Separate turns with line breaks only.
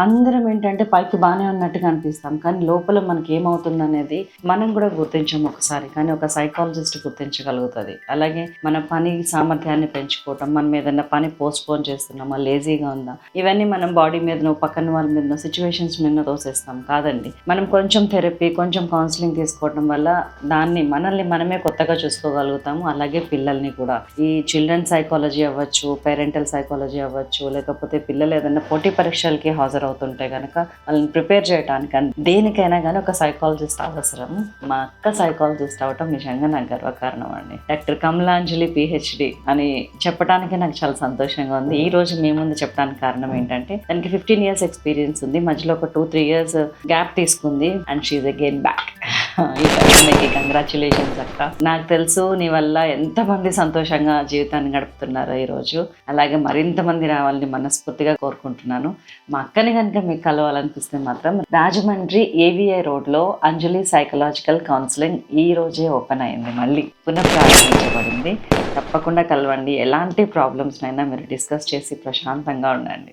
అందరం ఏంటంటే పైకి బాగానే ఉన్నట్టుగా అనిపిస్తాం, కానీ లోపల మనకి ఏమవుతుందనేది మనం కూడా గుర్తించం ఒకసారి, కానీ ఒక సైకాలజిస్ట్ గుర్తించగలుగుతుంది. అలాగే మన పని సామర్థ్యాన్ని పెంచుకోవటం, మనం ఏదైనా పని పోస్ట్పోన్ చేస్తున్నామా, లేజీగా ఉందా, ఇవన్నీ మనం బాడీ మీదనో పక్కన వాళ్ళ మీదనో సిచ్యువేషన్స్ మీద తోసేస్తాం. కాదండి, మనం కొంచెం థెరపీ, కొంచెం కౌన్సిలింగ్ తీసుకోవడం వల్ల మనల్ని మనమే కొత్తగా చూసుకోగలుగుతాము. అలాగే పిల్లల్ని కూడా. ఈ చిల్డ్రన్ సైకాలజీ అవ్వచ్చు, పేరెంటల్ సైకాలజీ అవ్వచ్చు, లేకపోతే పిల్లలు ఏదైనా పోటీ పరీక్షలకి హాజరవుతుంటే కనుక వాళ్ళని ప్రిపేర్ చేయడానికి దేనికైనా కానీ ఒక సైకాలజిస్ట్ అవసరం. మా అక్క సైకాలజిస్ట్ అవటం నిజంగా నాకు గర్వకారణం అండి. డాక్టర్ కమలాంజలి పిహెచ్డి అని చెప్పడానికి నాకు చాలా సంతోషంగా ఉంది. ఈ రోజు మీ ముందు చెప్పడానికి కారణం ఏంటంటే, దానికి 15 years ఎక్స్పీరియన్స్ ఉంది. మధ్యలో ఒక 2-3 years గ్యాప్ తీసుకుంది అండ్ షీఈ్ అగైన్ బ్యాక్. ఈ కంగ్రాచులేషన్స్ అక్క. నాకు తెలుసు నీ వల్ల ఎంతమంది సంతోషంగా జీవితాన్ని గడుపుతున్నారో ఈరోజు. అలాగే మరింత మంది రావాలని మనస్ఫూర్తిగా కోరుకుంటున్నాను. మా అక్కని కనుక మీకు కలవాలనిపిస్తే మాత్రం రాజమండ్రి AVI రోడ్లో అంజలి సైకలాజికల్ కౌన్సిలింగ్ ఈ రోజే ఓపెన్ అయింది, మళ్ళీ పునఃప్రారంభించబడింది. తప్పకుండా కలవండి. ఎలాంటి ప్రాబ్లమ్స్నైనా మీరు డిస్కస్ చేసి ప్రశాంతంగా ఉండండి.